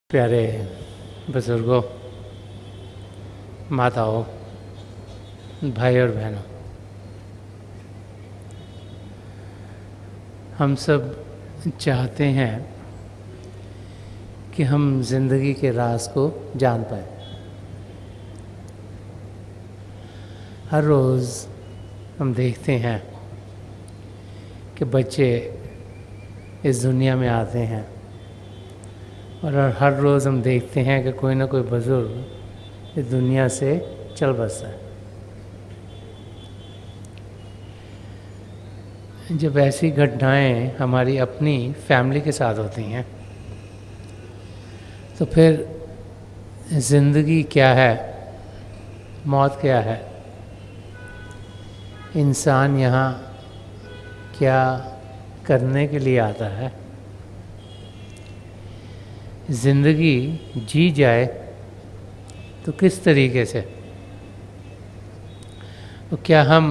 प्यारे बुजुर्गों, माताओं, भाई और बहनों, हम सब चाहते हैं कि हम जिंदगी के राज को जान पाए। हर रोज़ हम देखते हैं कि बच्चे इस दुनिया में आते हैं और हर रोज़ हम देखते हैं कि कोई ना कोई बुज़ुर्ग इस दुनिया से चल बसता है। जब ऐसी घटनाएं हमारी अपनी फैमिली के साथ होती हैं तो फिर ज़िंदगी क्या है, मौत क्या है, इंसान यहाँ क्या करने के लिए आता है, ज़िंदगी जी जाए तो किस तरीके से, तो क्या हम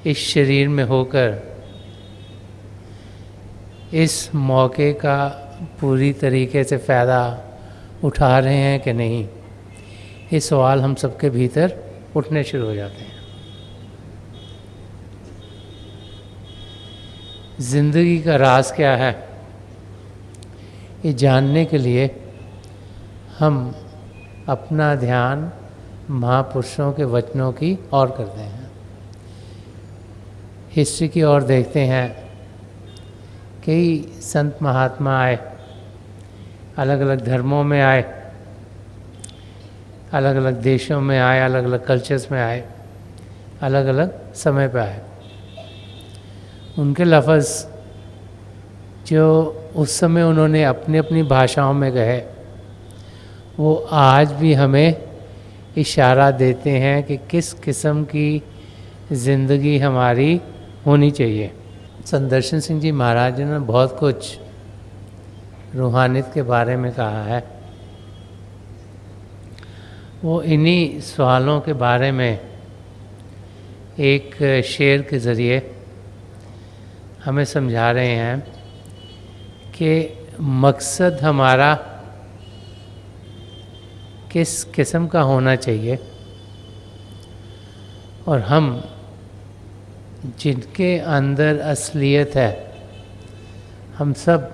इस शरीर में होकर इस मौके का पूरी तरीके से फ़ायदा उठा रहे हैं कि नहीं, ये सवाल हम सबके भीतर उठने शुरू हो जाते हैं। ज़िंदगी का राज क्या है, ये जानने के लिए हम अपना ध्यान महापुरुषों के वचनों की ओर करते हैं, हिस्ट्री की ओर देखते हैं। कई संत महात्मा आए, अलग अलग धर्मों में आए, अलग अलग देशों में आए, अलग अलग कल्चर्स में आए, अलग अलग समय पे आए। उनके लफ्ज़ जो उस समय उन्होंने अपनी अपनी भाषाओं में कहे, वो आज भी हमें इशारा देते हैं कि किस किस्म की ज़िंदगी हमारी होनी चाहिए। संत दर्शन सिंह जी महाराज ने बहुत कुछ रूहानियत के बारे में कहा है। वो इन्हीं सवालों के बारे में एक शेर के ज़रिए हमें समझा रहे हैं कि मकसद हमारा किस किस्म का होना चाहिए और हम जिनके अंदर असलियत है, हम सब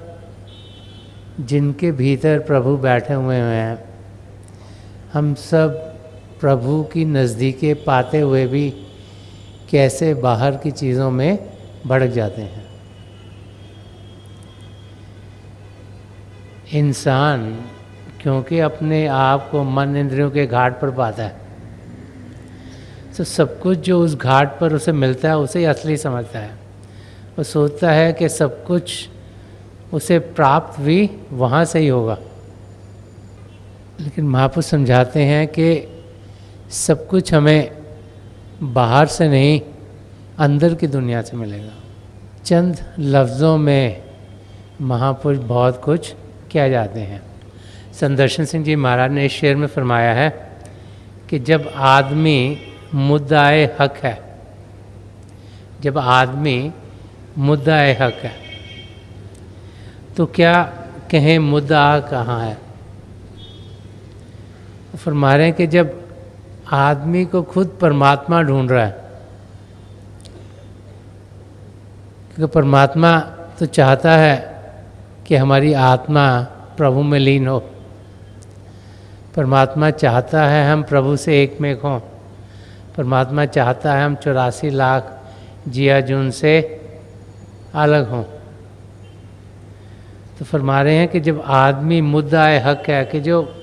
जिनके भीतर प्रभु बैठे हुए हैं, हम सब प्रभु की नज़दीके पाते हुए भी कैसे बाहर की चीज़ों में भड़क जाते हैं। इंसान क्योंकि अपने आप को मन इंद्रियों के घाट पर पाता है, तो सब कुछ जो उस घाट पर उसे मिलता है उसे ही असली समझता है। वो सोचता है कि सब कुछ उसे प्राप्त भी वहाँ से ही होगा। लेकिन महापुरुष समझाते हैं कि सब कुछ हमें बाहर से नहीं, अंदर की दुनिया से मिलेगा। चंद लफ्ज़ों में महापुरुष बहुत कुछ किया जाते हैं। संत दर्शन सिंह जी महाराज ने इस शेर में फरमाया है कि जब आदमी मुद्दाए हक है, जब आदमी मुद्दाए हक है तो क्या कहें मुद्दा कहाँ है। फरमा रहे हैं कि जब आदमी को खुद परमात्मा ढूंढ रहा है, क्योंकि परमात्मा तो चाहता है कि हमारी आत्मा प्रभु में लीन हो, परमात्मा चाहता है हम प्रभु से एक में हों, परमात्मा चाहता है हम 84 लाख जिया जुन से अलग हों। तो फरमा रहे हैं कि जब आदमी मुद्दा हक है, कि जो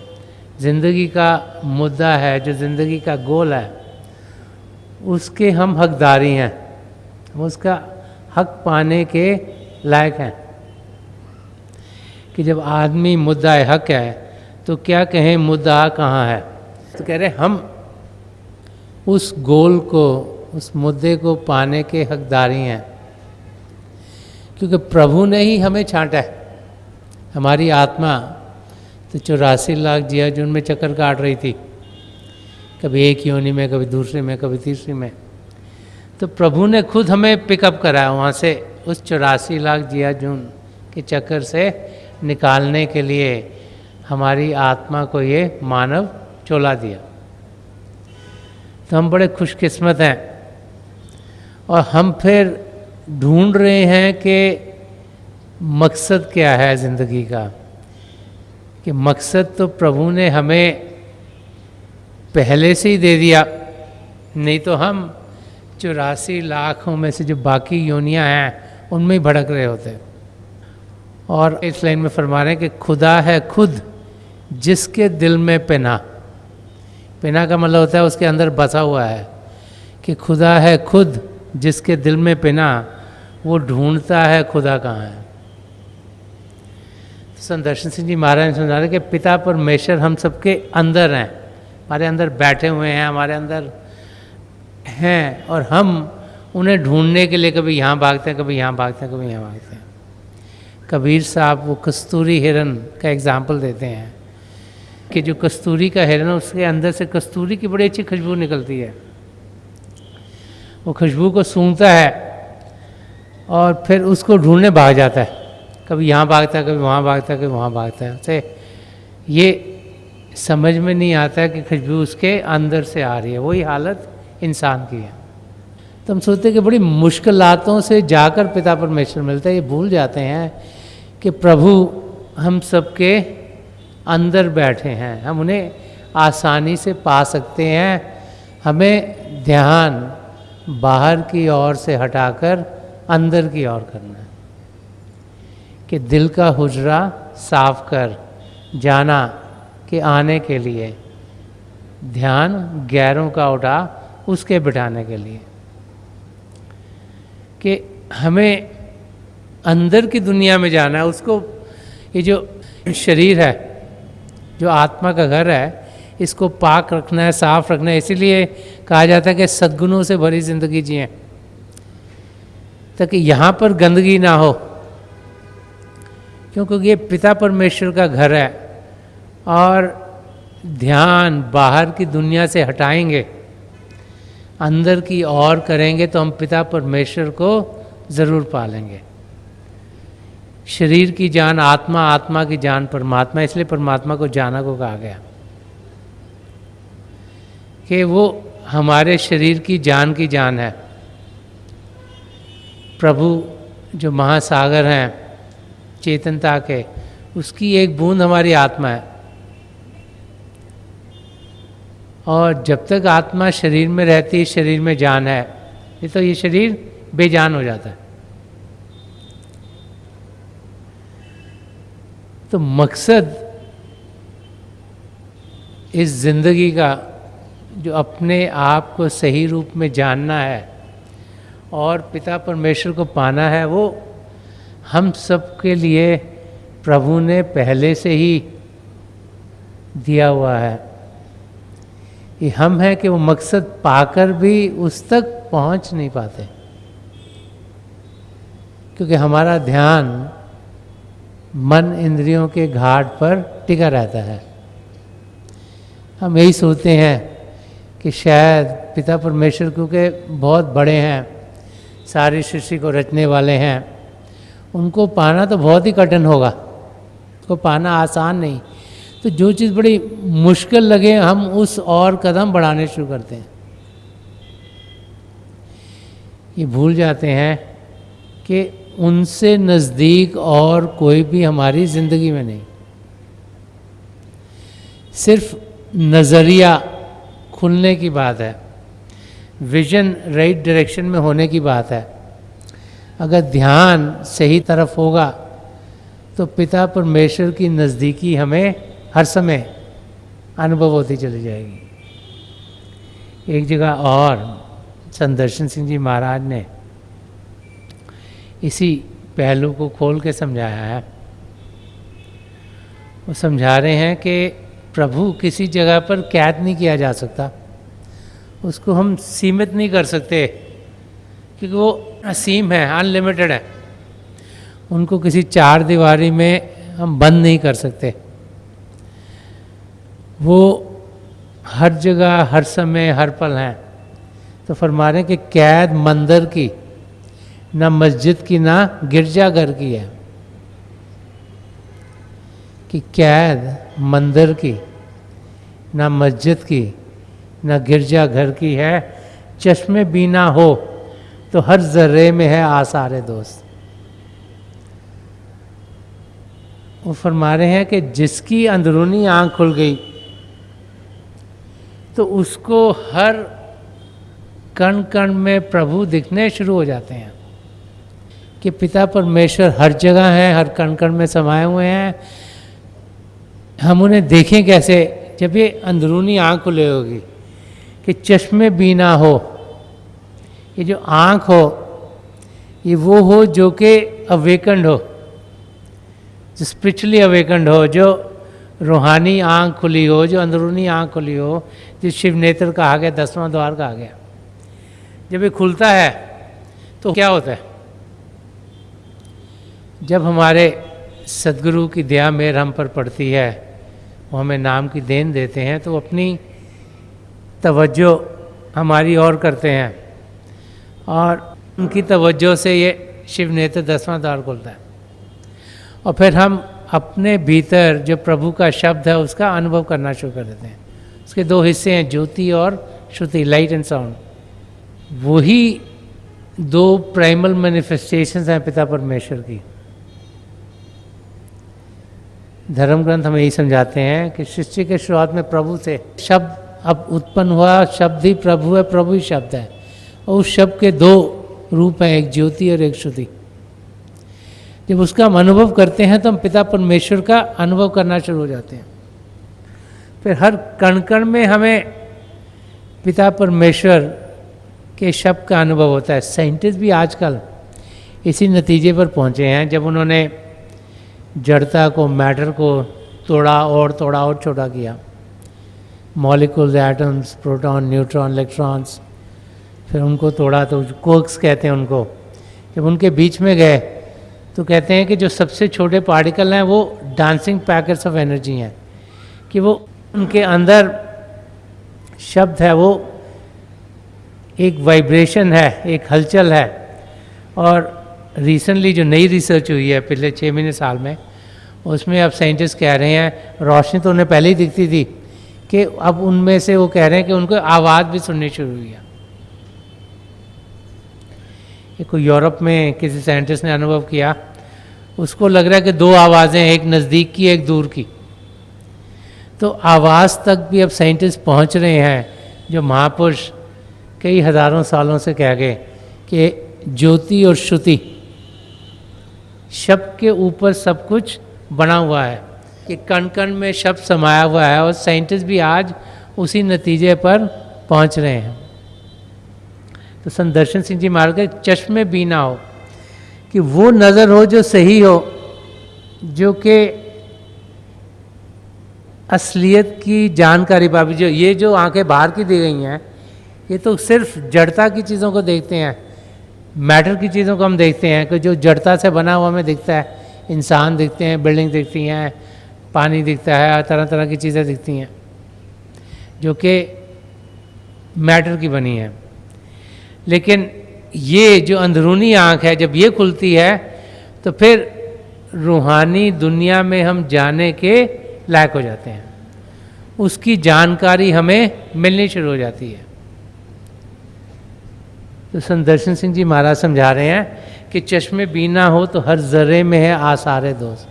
ज़िंदगी का मुद्दा है, जो ज़िंदगी का गोल है, उसके हम हकदारी हैं, हम उसका हक पाने के लायक हैं। कि जब आदमी मुद्दा हक है तो क्या कहें मुद्दा कहाँ है। तो कह रहे हम उस गोल को, उस मुद्दे को पाने के हकदारी हैं, क्योंकि प्रभु ने ही हमें छांटा है। हमारी आत्मा तो 84 लाख जिया जुन में चक्कर काट रही थी, कभी एक योनि में, कभी दूसरे में, कभी तीसरी में। तो प्रभु ने खुद हमें पिकअप कराया वहाँ से, उस 84 लाख जिया जुन के चक्कर से निकालने के लिए हमारी आत्मा को ये मानव चोला दिया। तो हम बड़े खुशकिस्मत हैं। और हम फिर ढूंढ रहे हैं कि मकसद क्या है ज़िंदगी का, कि मकसद तो प्रभु ने हमें पहले से ही दे दिया, नहीं तो हम 84 लाखों में से जो बाकी योनियां हैं उनमें ही भड़क रहे होते। और इस लाइन में फरमा रहे हैं कि खुदा है खुद जिसके दिल में पिना। पिना का मतलब होता है उसके अंदर बसा हुआ है, कि खुदा है खुद जिसके दिल में पिना, वो ढूंढता है खुदा कहाँ है। संत दर्शन सिंह जी महाराज ने समझा रहे कि पिता परमेश्वर हम सबके अंदर हैं, हमारे अंदर बैठे हुए हैं, हमारे अंदर हैं, और हम उन्हें ढूंढने के लिए कभी यहाँ भागते हैं, कभी यहाँ भागते हैं, कभी यहाँ भागते हैं। कबीर साहब वो कस्तूरी हिरन का एग्जाम्पल देते हैं कि जो कस्तूरी का हिरन है उसके अंदर से कस्तूरी की बड़ी अच्छी खुशबू निकलती है। वो खुशबू को सूंघता है और फिर उसको ढूंढने भाग जाता है, कभी यहाँ भागता है, कभी वहाँ भागता है, कभी वहाँ भागता है। उसे ये समझ में नहीं आता है कि खुशबू उसके अंदर से आ रही है। वही हालत इंसान की है। तो हम सोचते हैं कि बड़ी मुश्किलातों से जाकर पिता परमेश्वर मिलता है, ये भूल जाते हैं कि प्रभु हम सबके अंदर बैठे हैं, हम उन्हें आसानी से पा सकते हैं। हमें ध्यान बाहर की ओर से हटाकर अंदर की ओर करना है, कि दिल का हुजरा साफ कर जाना कि आने के लिए, ध्यान गैरों का उठा उसके बिठाने के लिए, कि हमें अंदर की दुनिया में जाना है। उसको ये जो शरीर है, जो आत्मा का घर है, इसको पाक रखना है, साफ रखना है। इसीलिए कहा जाता है कि सद्गुणों से भरी जिंदगी जिएं, ताकि यहाँ पर गंदगी ना हो, क्योंकि ये पिता परमेश्वर का घर है। और ध्यान बाहर की दुनिया से हटाएंगे, अंदर की ओर करेंगे, तो हम पिता परमेश्वर को ज़रूर पालेंगे। शरीर की जान आत्मा, आत्मा की जान परमात्मा, इसलिए परमात्मा को जाना को कहा गया कि वो हमारे शरीर की जान है। प्रभु जो महासागर हैं चेतनता के, उसकी एक बूंद हमारी आत्मा है। और जब तक आत्मा शरीर में रहती है, शरीर में जान है, नहीं तो ये शरीर बेजान हो जाता है। तो मकसद इस जिंदगी का जो अपने आप को सही रूप में जानना है और पिता परमेश्वर को पाना है, वो हम सब के लिए प्रभु ने पहले से ही दिया हुआ है। ये हम हैं कि वो मकसद पाकर भी उस तक पहुंच नहीं पाते, क्योंकि हमारा ध्यान मन इंद्रियों के घाट पर टिका रहता है। हम यही सोचते हैं कि शायद पिता परमेश्वर क्योंकि बहुत बड़े हैं, सारी सृष्टि को रचने वाले हैं, उनको पाना तो बहुत ही कठिन होगा, उसको पाना आसान नहीं। तो जो चीज़ बड़ी मुश्किल लगे हम उस और कदम बढ़ाने शुरू करते हैं। ये भूल जाते हैं कि उनसे नज़दीक और कोई भी हमारी ज़िंदगी में नहीं। सिर्फ नज़रिया खुलने की बात है, विजन राइट डायरेक्शन में होने की बात है। अगर ध्यान सही तरफ होगा तो पिता परमेश्वर की नज़दीकी हमें हर समय अनुभव होती चली जाएगी। एक जगह और संत दर्शन सिंह जी महाराज ने इसी पहलू को खोल के समझाया है। वो समझा रहे हैं कि प्रभु किसी जगह पर कैद नहीं किया जा सकता, उसको हम सीमित नहीं कर सकते, क्योंकि वो असीम है, अनलिमिटेड है। उनको किसी चार दीवारी में हम बंद नहीं कर सकते। वो हर जगह, हर समय, हर पल हैं। तो फरमा रहे हैं कि कैद मंदिर की, ना मस्जिद की, ना गिरजाघर की है, कि कि कैद मंदिर की, ना मस्जिद की, ना गिरजा घर की है, चश्मे बीना हो तो हर जर्रे में है आसारे दोस्त। वो फरमा रहे हैं कि जिसकी अंदरूनी आंख खुल गई तो उसको हर कण कण में प्रभु दिखने शुरू हो जाते हैं कि पिता परमेश्वर हर जगह हैं, हर कण कण में समाये हुए हैं। हम उन्हें देखें कैसे? जब ये अंदरूनी आंख खुले होगी कि चश्मे बीना हो। ये जो आंख हो ये वो हो जो कि अवेकंड हो, जो स्पिरिचुअली अवेकंड हो, जो रूहानी आंख खुली हो, जो अंदरूनी आंख खुली हो, जो शिव नेत्र कहा गया, 10वां द्वार कहा गया। जब ये खुलता है तो क्या होता है? जब हमारे सदगुरु की दया मेहर हम पर पड़ती है, वो हमें नाम की देन देते हैं, तो अपनी तवज्जो हमारी ओर करते हैं और उनकी तवज्जो से ये शिव नेत्र 10वां द्वार खुलता है और फिर हम अपने भीतर जो प्रभु का शब्द है उसका अनुभव करना शुरू कर देते हैं। उसके दो हिस्से हैं, ज्योति और श्रुति, लाइट एंड साउंड। वही दो प्राइमल मैनिफेस्टेशंस हैं पिता परमेश्वर की। धर्म ग्रंथ हमें यही समझाते हैं कि सृष्टि के शुरुआत में प्रभु से शब्द अब उत्पन्न हुआ, शब्द ही प्रभु है, प्रभु ही शब्द है, और उस शब्द के दो रूप हैं, एक ज्योति और एक श्रुति। जब उसका हम अनुभव करते हैं तो हम पिता परमेश्वर का अनुभव करना शुरू हो जाते हैं। फिर हर कण कण में हमें पिता परमेश्वर के शब्द का अनुभव होता है। साइंटिस्ट भी आजकल इसी नतीजे पर पहुंचे हैं जब उन्होंने जड़ता को, मैटर को तोड़ा और छोटा किया। Molecules, atoms, proton, neutron, electrons, फिर उनको तोड़ा तो क्वार्क्स कहते हैं उनको। जब उनके बीच में गए तो कहते हैं कि जो सबसे छोटे पार्टिकल हैं वो डांसिंग पैकेट्स ऑफ एनर्जी हैं, कि वो उनके अंदर शब्द है, वो एक वाइब्रेशन है, एक हलचल है। और रिसेंटली जो नई रिसर्च हुई है पिछले 6 महीने साल में, उसमें अब साइंटिस्ट कह रहे हैं, रोशनी तो उन्हें पहले ही दिखती थी, कि अब उनमें से वो कह रहे हैं कि उनको आवाज़ भी सुननी शुरू हुई है। कोई यूरोप में किसी साइंटिस्ट ने अनुभव किया, उसको लग रहा है कि 2 आवाज़ें, एक नज़दीक की एक दूर की। तो आवाज़ तक भी अब साइंटिस्ट पहुंच रहे हैं, जो महापुरुष कई हज़ारों सालों से कह गए कि ज्योति और श्रुति, शब्द के ऊपर सब कुछ बना हुआ है, कि कण कण में शब्द समाया हुआ है। और साइंटिस्ट भी आज उसी नतीजे पर पहुंच रहे हैं। तो संत दर्शन सिंह जी महाराज के चश्मे बीना हो, कि वो नज़र हो जो सही हो, जो कि असलियत की जानकारी पावी। जो ये जो आंखें बाहर की दी गई हैं, ये तो सिर्फ जड़ता की चीज़ों को देखते हैं, मैटर की चीज़ों को हम देखते हैं, कि जो जड़ता से बना हुआ हमें दिखता है। इंसान दिखते हैं, बिल्डिंग दिखती हैं, पानी दिखता है, तरह तरह की चीज़ें दिखती हैं जो कि मैटर की बनी है। लेकिन ये जो अंदरूनी आँख है, जब ये खुलती है तो फिर रूहानी दुनिया में हम जाने के लायक हो जाते हैं, उसकी जानकारी हमें मिलनी शुरू हो जाती है। तो संत दर्शन सिंह जी महाराज समझा रहे हैं कि चश्मे बीना हो तो हर जर्रे में है आसारे दोस्त,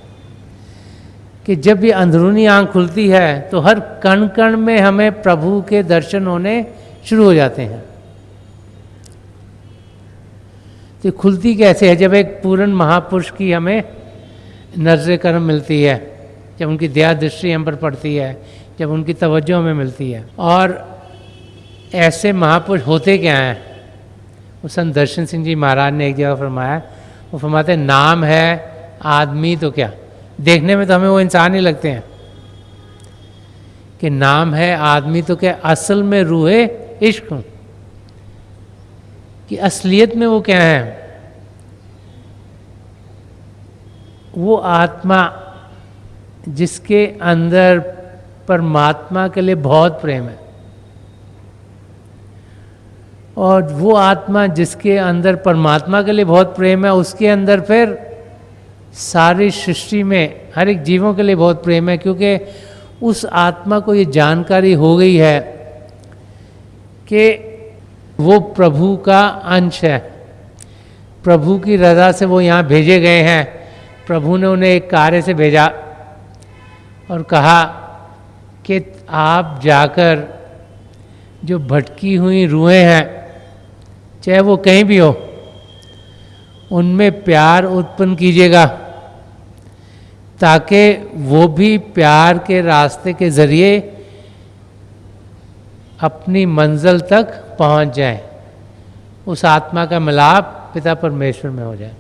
कि जब ये अंदरूनी आँख खुलती है तो हर कण कण में हमें प्रभु के दर्शन होने शुरू हो जाते हैं। तो खुलती कैसे है? जब एक पूर्ण महापुरुष की हमें नजर करम मिलती है, जब उनकी दया दृष्टि हम पर पड़ती है, जब उनकी तवज्जो हमें मिलती है। और ऐसे महापुरुष होते क्या हैं? वो संत दर्शन सिंह जी महाराज ने एक जगह फरमाया, वो फरमाते हैं, नाम है आदमी तो क्या, देखने में तो हमें वो इंसान ही लगते हैं, कि नाम है आदमी तो क्या, असल में रूहे इश्क हूँ, कि असलियत में वो क्या है? वो आत्मा जिसके अंदर परमात्मा के लिए बहुत प्रेम है, और वो आत्मा जिसके अंदर परमात्मा के लिए बहुत प्रेम है, उसके अंदर फिर सारी सृष्टि में हर एक जीवों के लिए बहुत प्रेम है, क्योंकि उस आत्मा को ये जानकारी हो गई है कि वो प्रभु का अंश है, प्रभु की रज़ा से वो यहाँ भेजे गए हैं। प्रभु ने उन्हें एक कार्य से भेजा और कहा कि आप जाकर जो भटकी हुई रूहें हैं, चाहे वो कहीं भी हो, उनमें प्यार उत्पन्न कीजिएगा, ताकि वो भी प्यार के रास्ते के ज़रिए अपनी मंजिल तक पहुंच जाए, उस आत्मा का मिलाप पिता परमेश्वर में हो जाए।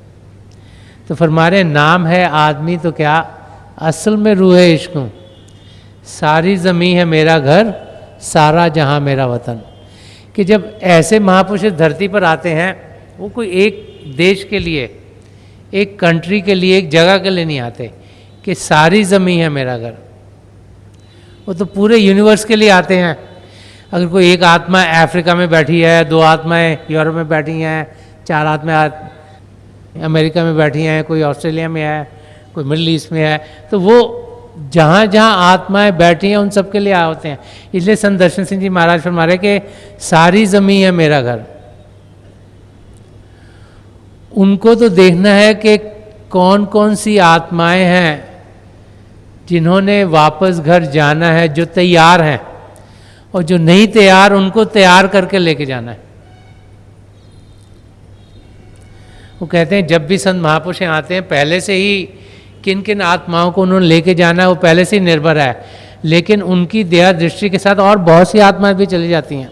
तो फरमारे नाम है आदमी तो क्या, असल में रूह इश्क हूँ, सारी ज़मीं है मेरा घर, सारा जहां मेरा वतन। कि जब ऐसे महापुरुष धरती पर आते हैं, वो कोई एक देश के लिए, एक कंट्री के लिए, एक जगह के लिए नहीं आते कि सारी ज़मीं है मेरा घर। वो तो पूरे यूनिवर्स के लिए आते हैं। अगर कोई एक आत्मा अफ्रीका में बैठी है, 2 आत्माएं यूरोप में बैठी हैं, 4 आत्माएं अमेरिका में बैठी हैं, कोई ऑस्ट्रेलिया में है, कोई मिडल ईस्ट में है, तो वो जहाँ जहाँ आत्माएं बैठी हैं उन सब के लिए आए होते हैं। इसलिए संत दर्शन सिंह जी महाराज फरमा रहे कि सारी ज़मीन है मेरा घर। उनको तो देखना है कि कौन कौन सी आत्माएं हैं जिन्होंने वापस घर जाना है, जो तैयार हैं, और जो नहीं तैयार उनको तैयार करके लेके जाना है। वो कहते हैं जब भी संत महापुरुष आते हैं, पहले से ही किन किन आत्माओं को उन्होंने लेके जाना है वो पहले से ही निर्भर है, लेकिन उनकी दया दृष्टि के साथ और बहुत सी आत्माएं भी चली जाती हैं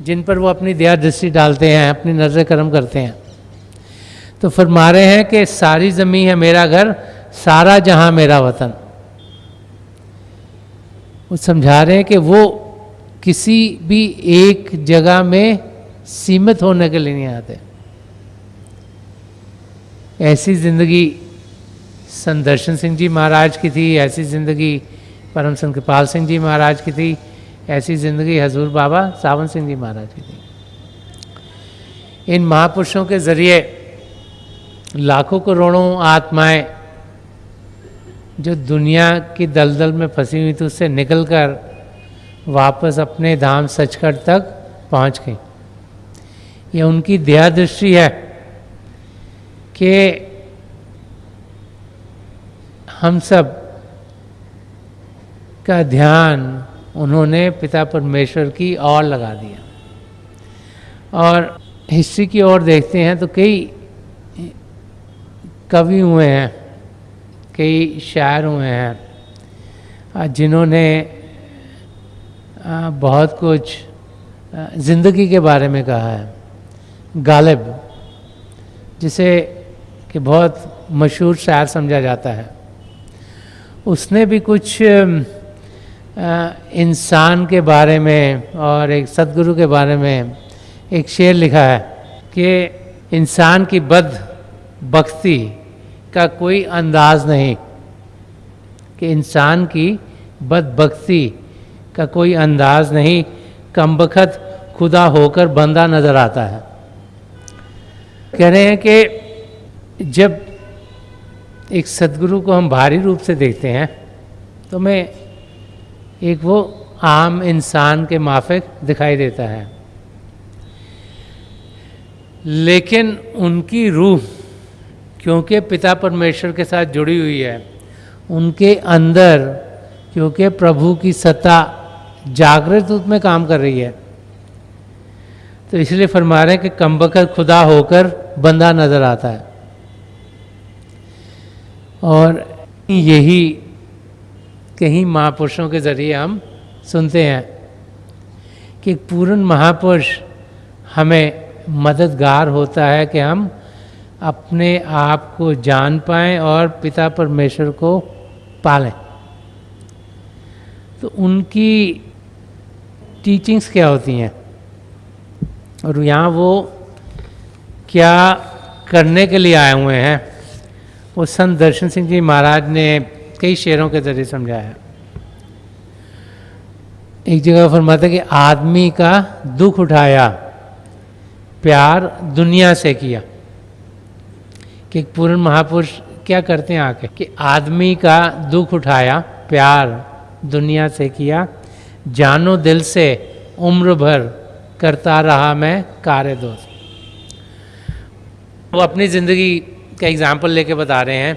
जिन पर वो अपनी दया दृष्टि डालते हैं, अपनी नजर कर्म करते हैं। तो फरमा रहे हैं कि सारी ज़मीन है मेरा घर, सारा जहां मेरा वतन। वो समझा रहे हैं कि वो किसी भी एक जगह में सीमित होने के लिए नहीं आते। ऐसी ज़िंदगी संत दर्शन सिंह जी महाराज की थी, ऐसी ज़िंदगी परम संत कृपाल सिंह जी महाराज की थी, ऐसी ज़िंदगी हजूर बाबा सावन सिंह जी महाराज की थी। इन महापुरुषों के ज़रिए लाखों करोड़ों आत्माएं जो दुनिया की दलदल में फंसी हुई थी उससे निकलकर वापस अपने धाम सचखंड तक पहुंच गई। ये उनकी दया दृष्टि है कि हम सब का ध्यान उन्होंने पिता परमेश्वर की ओर लगा दिया। और हिस्ट्री की ओर देखते हैं तो कई कवि हुए हैं, कई शायर हुए हैं जिन्होंने बहुत कुछ ज़िंदगी के बारे में कहा है। गालिब, जिसे कि बहुत मशहूर शायर समझा जाता है, उसने भी कुछ इंसान के बारे में और एक सद्गुरु के बारे में एक शेर लिखा है कि इंसान की बदबख्ती का कोई अंदाज नहीं, कि इंसान की बदबख्ती का कोई अंदाज नहीं, कमबख्त खुदा होकर बंदा नजर आता है। कह रहे हैं कि जब एक सद्गुरु को हम भारी रूप से देखते हैं तो मैं एक वो आम इंसान के माफिक दिखाई देता है, लेकिन उनकी रूह क्योंकि पिता परमेश्वर के साथ जुड़ी हुई है, उनके अंदर क्योंकि प्रभु की सत्ता जागृत रूप में काम कर रही है, तो इसलिए फरमा रहे हैं कि कमबख्त खुदा होकर बंदा नजर आता है। और यही कहीं महापुरुषों के ज़रिए हम सुनते हैं कि एक पूर्ण महापुरुष हमें मददगार होता है कि हम अपने आप को जान पाएं और पिता परमेश्वर को पालें। तो उनकी टीचिंग्स क्या होती हैं और यहाँ वो क्या करने के लिए आए हुए हैं, वो संत दर्शन सिंह जी महाराज ने कई शेरों के जरिए समझाया। एक जगह फरमाते कि आदमी का दुख उठाया, प्यार दुनिया से किया। कि एक पूर्ण महापुरुष क्या करते हैं आके कि आदमी का दुख उठाया, प्यार दुनिया से किया, जानो दिल से उम्र भर करता रहा मैं कार्य दोष। वो अपनी ज़िंदगी का एग्जाम्पल लेके बता रहे हैं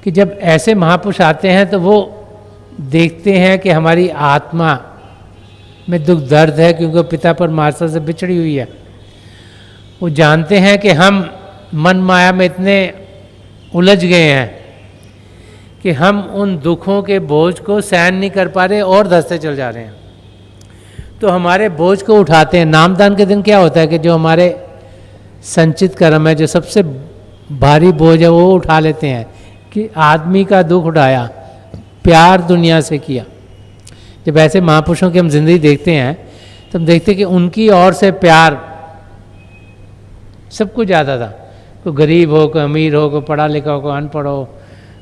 कि जब ऐसे महापुरुष आते हैं तो वो देखते हैं कि हमारी आत्मा में दुख दर्द है, क्योंकि पिता परमात्मा से बिछड़ी हुई है। वो जानते हैं कि हम मन माया में इतने उलझ गए हैं कि हम उन दुखों के बोझ को सहन नहीं कर पा रहे और धंसते चल जा रहे हैं। तो हमारे बोझ को उठाते हैं। नामदान के दिन क्या होता है कि जो हमारे संचित कर्म है, जो सबसे भारी बोझ है, वो उठा लेते हैं कि आदमी का दुख उठाया, प्यार दुनिया से किया। जब ऐसे महापुरुषों की हम जिंदगी देखते हैं तो हम देखते हैं कि उनकी ओर से प्यार सब कुछ ज़्यादा था। कोई गरीब हो, कोई अमीर हो, कोई पढ़ा लिखा हो, कोई अनपढ़ हो,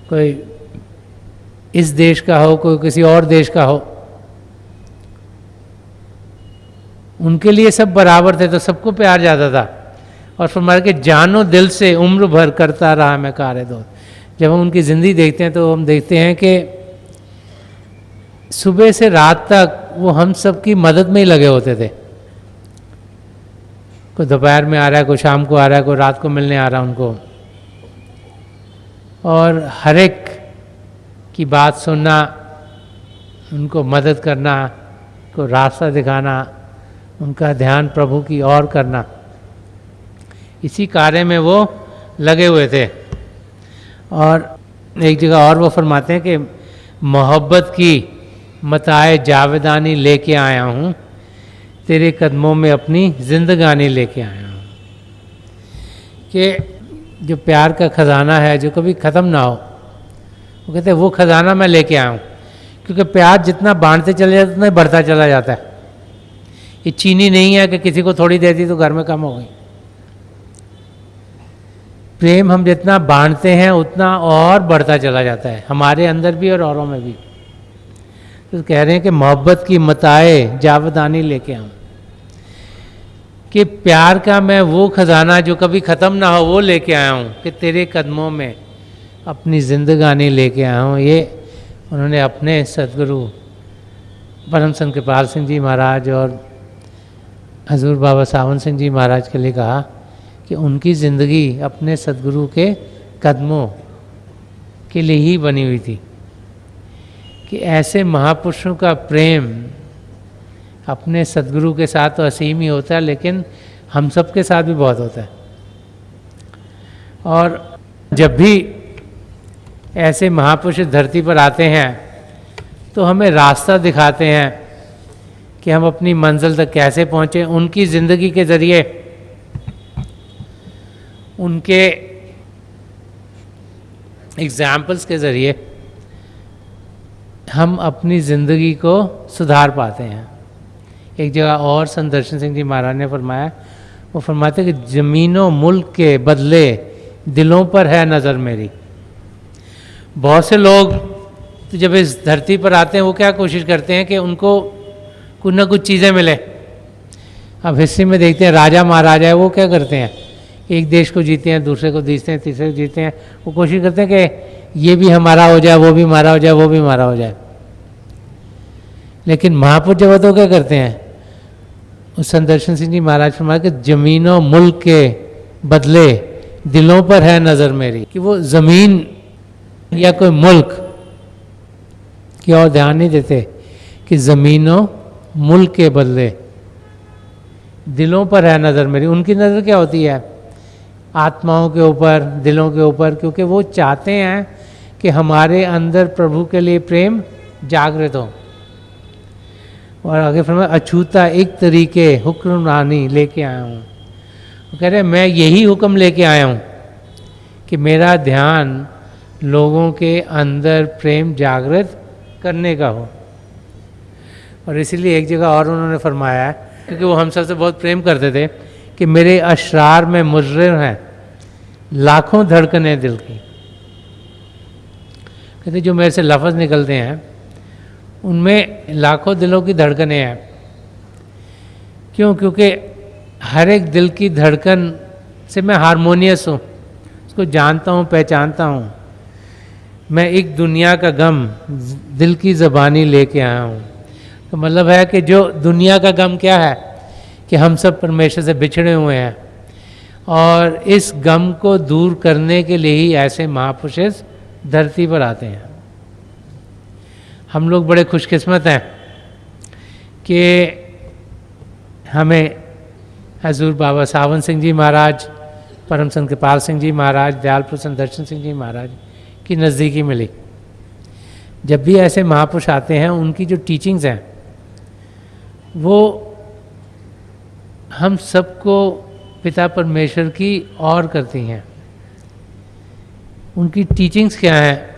कोई इस देश का हो, कोई किसी और देश का हो, उनके लिए सब बराबर थे। तो सबको प्यार ज़्यादा था। और फरमाया कि जानो दिल से उम्र भर करता रहा मैं कार्य दोष। जब हम उनकी ज़िंदगी देखते हैं तो हम देखते हैं कि सुबह से रात तक वो हम सब की मदद में ही लगे होते थे। कोई दोपहर में आ रहा है, कोई शाम को आ रहा है, कोई रात को मिलने आ रहा है उनको, और हर एक की बात सुनना, उनको मदद करना, को रास्ता दिखाना, उनका ध्यान प्रभु की ओर करना, इसी कार्य में वो लगे हुए थे। और एक जगह और वो फरमाते हैं कि मोहब्बत की मताए जावेदानी लेके आया हूँ, तेरे कदमों में अपनी जिंदगानी लेके आया हूँ। कि जो प्यार का ख़जाना है जो कभी ख़त्म ना हो, वो कहते हैं वो ख़जाना मैं लेके आया हूँ। क्योंकि प्यार जितना बांटते चले जाते उतना बढ़ता चला जाता है। ये चीनी नहीं है कि किसी को थोड़ी दे दी तो घर में कम हो गई। प्रेम हम जितना बांटते हैं उतना और बढ़ता चला जाता है, हमारे अंदर भी और औरों में भी। तो कह रहे हैं कि मोहब्बत की मताए जावेदानी लेके आऊँ, कि प्यार का मैं वो खजाना जो कभी ख़त्म ना हो वो लेके आया हूँ, कि तेरे कदमों में अपनी जिंदगानी लेके आया हूँ। ये उन्होंने अपने सदगुरु परम संत कृपाल सिंह जी महाराज और हजूर बाबा सावन सिंह जी महाराज के लिए कहा कि उनकी ज़िंदगी अपने सदगुरु के कदमों के लिए ही बनी हुई थी। कि ऐसे महापुरुषों का प्रेम अपने सदगुरु के साथ तो असीम ही होता है, लेकिन हम सब के साथ भी बहुत होता है। और जब भी ऐसे महापुरुष धरती पर आते हैं तो हमें रास्ता दिखाते हैं कि हम अपनी मंजिल तक कैसे पहुँचे। उनकी ज़िंदगी के ज़रिए, उनके एग्जाम्पल्स के ज़रिए हम अपनी ज़िंदगी को सुधार पाते हैं। एक जगह और संत दर्शन सिंह जी महाराज ने फरमाया, वो फरमाते कि ज़मीनों मुल्क के बदले दिलों पर है नज़र मेरी। बहुत से लोग तो जब इस धरती पर आते हैं वो क्या कोशिश करते हैं कि उनको कुछ ना कुछ चीज़ें मिले। अब हिस्ट्री में देखते हैं राजा महाराजा है, वो क्या करते हैं, एक देश को जीते हैं, दूसरे को जीतते हैं, तीसरे को जीते हैं। वो कोशिश करते हैं कि ये भी हमारा हो जाए, वो भी हमारा हो जाए, वो भी हमारा हो जाए। लेकिन महापुरुष जब तो क्या करते हैं, उस संत दर्शन सिंह जी महाराज फरमाया कि जमीनों मुल्क के बदले दिलों पर है नज़र मेरी। कि वो ज़मीन या कोई मुल्क की ओर ध्यान नहीं देते, कि ज़मीनों मुल्क के बदले दिलों पर है नज़र मेरी। उनकी नज़र क्या होती है, आत्माओं के ऊपर, दिलों के ऊपर, क्योंकि वो चाहते हैं कि हमारे अंदर प्रभु के लिए प्रेम जागृत हो। और आगे फरमाया अछूता एक तरीके हुक्मरानी लेके आया हूँ। वो कह रहे हैं मैं यही हुक्म लेके आया हूँ कि मेरा ध्यान लोगों के अंदर प्रेम जागृत करने का हो। और इसीलिए एक जगह और उन्होंने फरमाया है, क्योंकि वो हम सबसे बहुत प्रेम करते थे, कि मेरे अशरार में मुजरिम हैं लाखों धड़कनें दिल की। कहते जो मेरे से लफ्ज़ निकलते हैं उनमें लाखों दिलों की धड़कनें हैं। क्यों? क्योंकि हर एक दिल की धड़कन से मैं हारमोनियस हूँ, उसको जानता हूँ, पहचानता हूँ। मैं एक दुनिया का गम दिल की ज़बानी लेके आया हूँ। तो मतलब है कि जो दुनिया का गम क्या है कि हम सब परमेश्वर से बिछड़े हुए हैं, और इस गम को दूर करने के लिए ही ऐसे महापुरुष इस धरती पर आते हैं। हम लोग बड़े खुशकिस्मत हैं कि हमें हजूर बाबा सावन सिंह जी महाराज, परम संत कृपाल सिंह जी महाराज, दयाल प्रसन्न दर्शन सिंह जी महाराज की नज़दीकी मिली। जब भी ऐसे महापुरुष आते हैं, उनकी जो टीचिंग्स हैं वो हम सबको पिता परमेश्वर की और करती हैं। उनकी टीचिंग्स क्या हैं?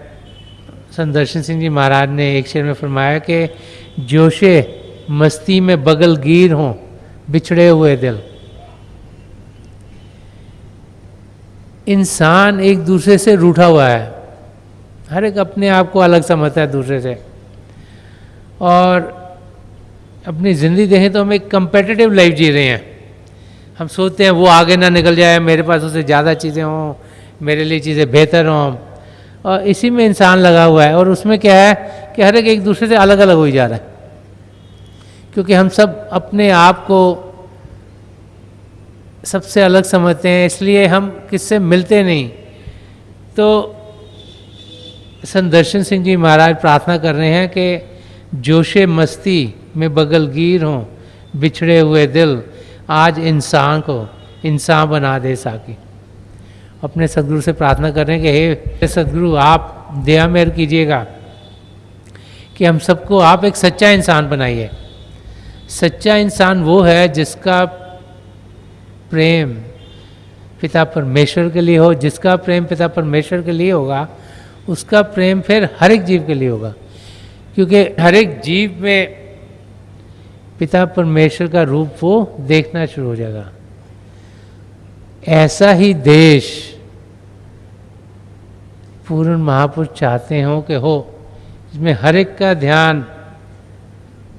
संत दर्शन सिंह जी महाराज ने एक शेर में फरमाया कि जोशे मस्ती में बगल गिर हों बिछड़े हुए दिल। इंसान एक दूसरे से रूठा हुआ है, हर एक अपने आप को अलग समझता है दूसरे से, और अपनी ज़िंदगी देखें तो हम एक कंपेटिटिव लाइफ जी रहे हैं। हम सोचते हैं वो आगे ना निकल जाए, मेरे पास उससे ज़्यादा चीज़ें हों, मेरे लिए चीज़ें बेहतर हों, और इसी में इंसान लगा हुआ है। और उसमें क्या है कि हर एक दूसरे से अलग अलग हो ही जा रहा है, क्योंकि हम सब अपने आप को सबसे अलग समझते हैं, इसलिए हम किससे मिलते नहीं। तो संत दर्शन सिंह जी महाराज प्रार्थना कर रहे हैं कि जोशे मस्ती में बगल गिर हों बिछड़े हुए दिल, आज इंसान को इंसान बना दे साकी। अपने सदगुरु से प्रार्थना कर रहे हैं कि हे सदगुरु, आप दया मेहर कीजिएगा कि हम सबको आप एक सच्चा इंसान बनाइए। सच्चा इंसान वो है जिसका प्रेम पिता परमेश्वर के लिए हो। जिसका प्रेम पिता परमेश्वर के लिए होगा, उसका प्रेम फिर हर एक जीव के लिए होगा, क्योंकि हर एक जीव में पिता परमेश्वर का रूप वो देखना शुरू हो जाएगा। ऐसा ही देश पूर्ण महापुरुष चाहते हो कि हो, जिसमें हर एक का ध्यान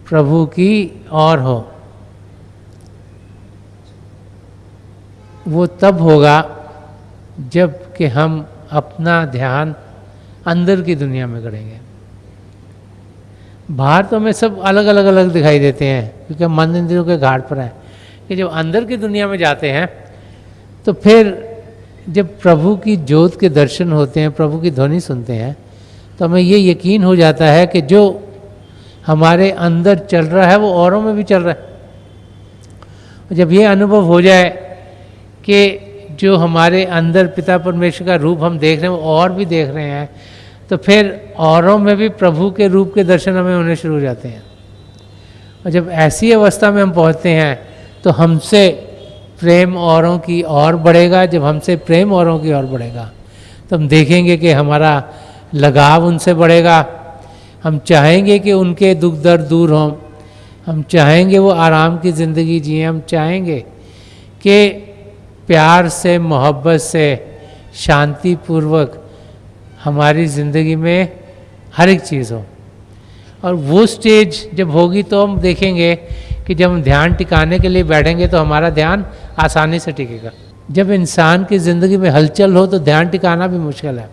प्रभु की ओर हो। वो तब होगा जब कि हम अपना ध्यान अंदर की दुनिया में करेंगे। बाहर तो हमें सब अलग अलग अलग दिखाई देते हैं, क्योंकि हम मन इंद्रियों के घाट पर हैं। कि जब अंदर की दुनिया में जाते हैं तो फिर जब प्रभु की ज्योत के दर्शन होते हैं, प्रभु की ध्वनि सुनते हैं, तो हमें ये यकीन हो जाता है कि जो हमारे अंदर चल रहा है वो औरों में भी चल रहा है। जब ये अनुभव हो जाए कि जो हमारे अंदर पिता परमेश्वर का रूप हम देख रहे हैं वो और भी देख रहे हैं, तो फिर औरों में भी प्रभु के रूप के दर्शन हमें होने शुरू हो जाते हैं। और जब ऐसी अवस्था में हम पहुंचते हैं तो हमसे प्रेम औरों की ओर बढ़ेगा। जब हमसे प्रेम औरों की ओर बढ़ेगा तो हम देखेंगे कि हमारा लगाव उनसे बढ़ेगा। हम चाहेंगे कि उनके दुख दर्द दूर हों, हम चाहेंगे वो आराम की ज़िंदगी जिए, हम चाहेंगे कि प्यार से, मोहब्बत से, शांतिपूर्वक हमारी ज़िंदगी में हर एक चीज़ हो। और वो स्टेज जब होगी तो हम देखेंगे कि जब हम ध्यान टिकाने के लिए बैठेंगे तो हमारा ध्यान आसानी से टिकेगा। जब इंसान की ज़िंदगी में हलचल हो तो ध्यान टिकाना भी मुश्किल है।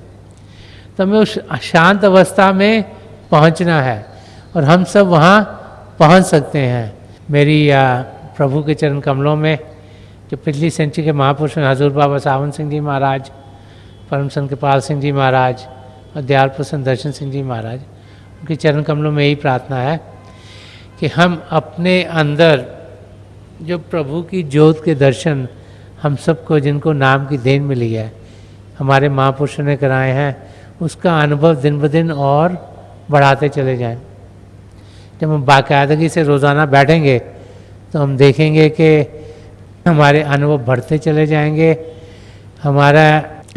तो हमें उस शांत अवस्था में पहुंचना है, और हम सब वहाँ पहुंच सकते हैं। मेरी प्रभु के चरण कमलों में जो पिछली सेंचुरी के महापुरुष हैं हजूर बाबा सावन सिंह जी महाराज, परम संत कृपाल सिंह जी महाराज और दयाल प्रसन्न दर्शन सिंह जी महाराज, उनके चरण कमलों में यही प्रार्थना है कि हम अपने अंदर जो प्रभु की ज्योत के दर्शन हम सबको, जिनको नाम की देन मिली है, हमारे महापुरुषों ने कराए हैं, उसका अनुभव दिन ब दिन और बढ़ाते चले जाएं। जब हम बाकायदगी से रोज़ाना बैठेंगे तो हम देखेंगे कि हमारे अनुभव बढ़ते चले जाएंगे। हमारा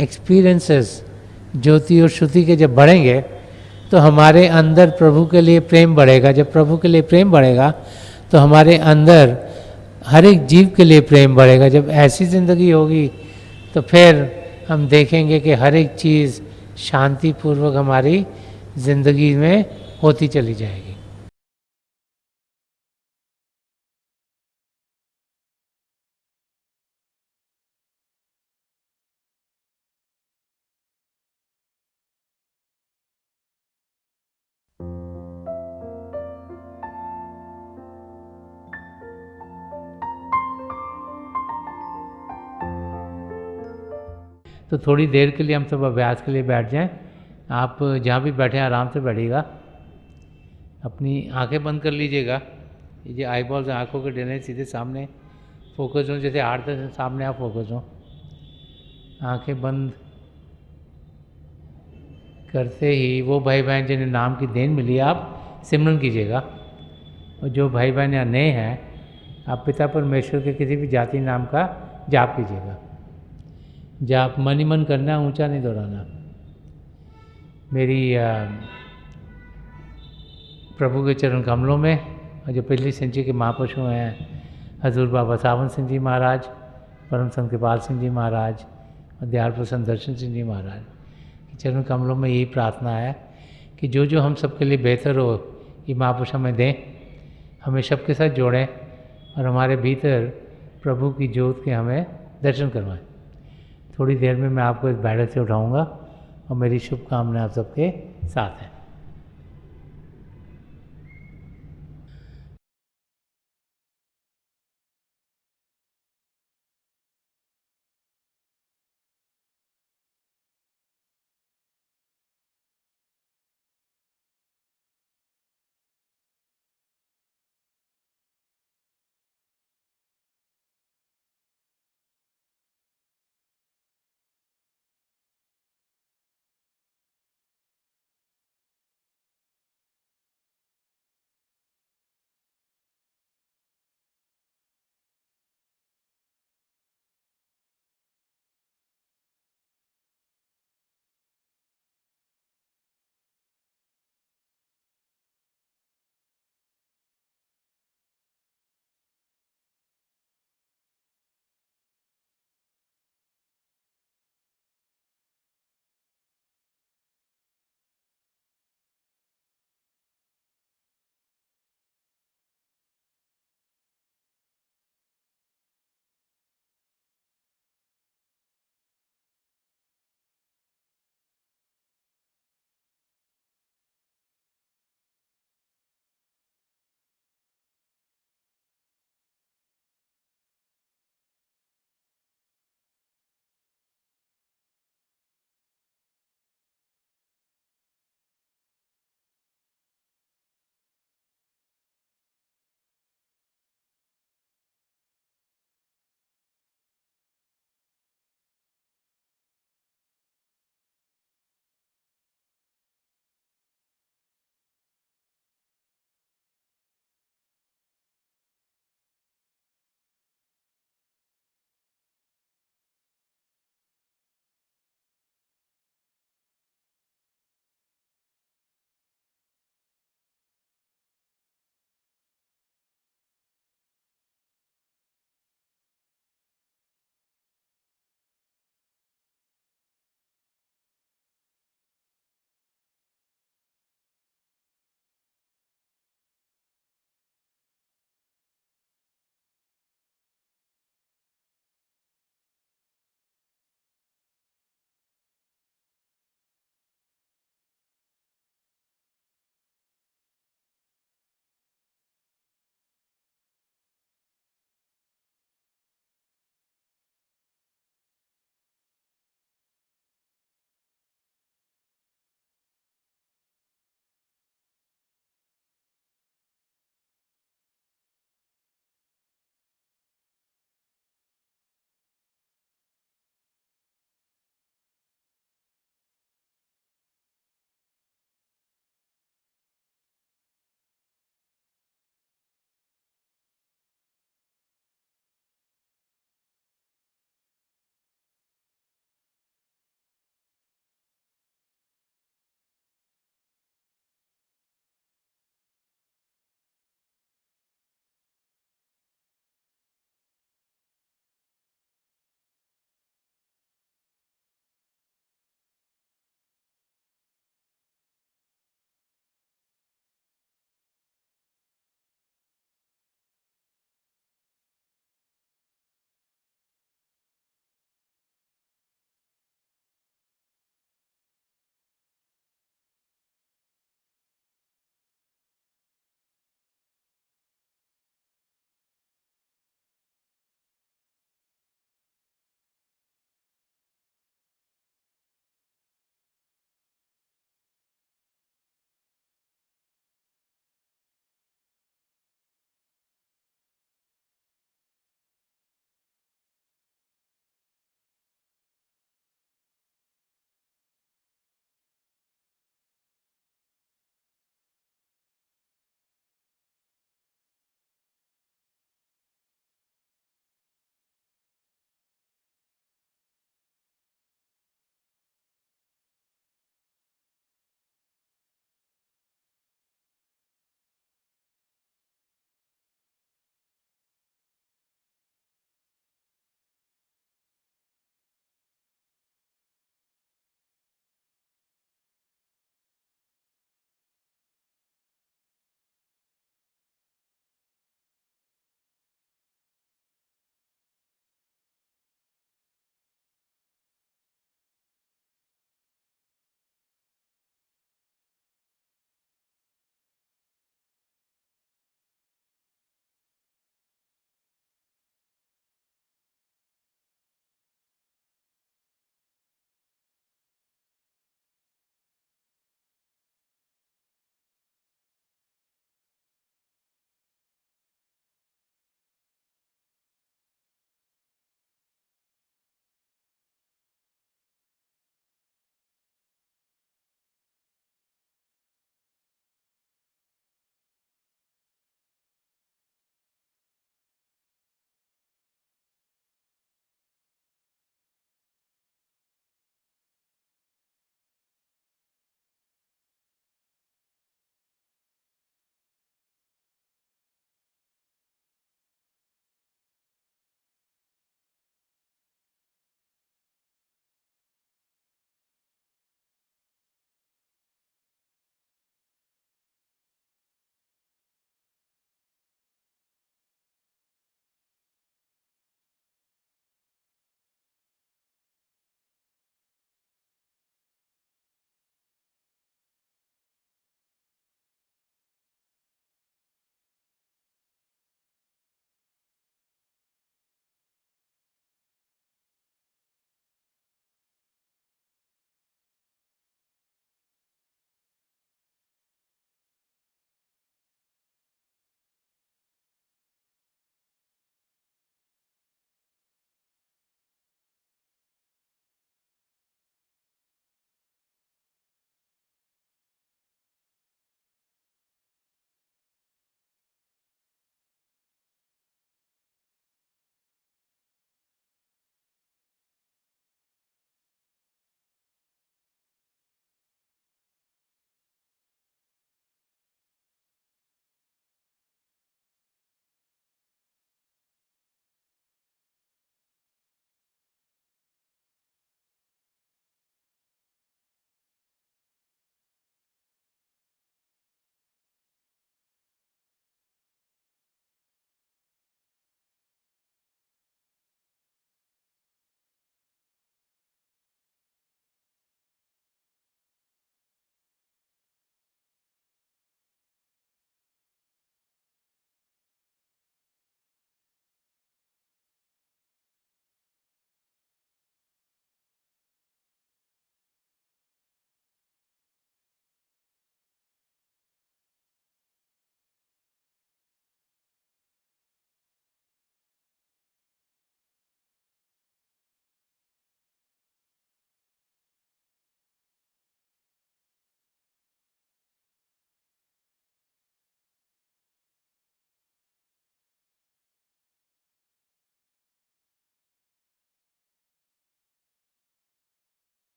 एक्सपीरियंसेस ज्योति और श्रुति के जब बढ़ेंगे तो हमारे अंदर प्रभु के लिए प्रेम बढ़ेगा। जब प्रभु के लिए प्रेम बढ़ेगा तो हमारे अंदर हर एक जीव के लिए प्रेम बढ़ेगा। जब ऐसी ज़िंदगी होगी तो फिर हम देखेंगे कि हर एक चीज़ शांतिपूर्वक हमारी ज़िंदगी में होती चली जाएगी। तो थोड़ी देर के लिए हम सब अभ्यास के लिए बैठ जाएं। आप जहाँ भी बैठे आराम से बैठिएगा, अपनी आंखें बंद कर लीजिएगा। ये आई बॉल्स आँखों के डले सीधे सामने फोकस हो, जैसे 8-10 सामने आप फोकस हो। आंखें बंद करते ही वो भाई बहन जिन्हें नाम की देन मिली आप सिमरन कीजिएगा। और जो भाई बहन यहाँ नए हैं, आप पिता परमेश्वर के किसी भी जाति नाम का जाप कीजिएगा। जाप मन ही मन करना, ऊंचा नहीं दोहराना। मेरी प्रभु के चरण कमलों में, और जो पिछली सेंचुरी के महापुरुष हैं, हजूर बाबा सावन सिंह जी महाराज, परम संत कृपाल सिंह जी महाराज और दयाल प्रसन्न दर्शन सिंह जी महाराज के चरण कमलों में यही प्रार्थना है कि जो जो हम सबके लिए बेहतर हो, ये महापुरुष हमें दें, हमें सबके साथ जोड़ें और हमारे भीतर प्रभु की ज्योत के हमें दर्शन करवाएं। थोड़ी देर में मैं आपको इस बैठक से उठाऊंगा और मेरी शुभकामनाएं आप सबके साथ हैं।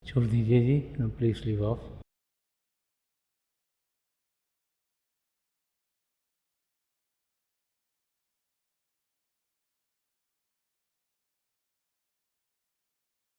छोड़ दीजिए जी, प्लीज़ लीव ऑफ।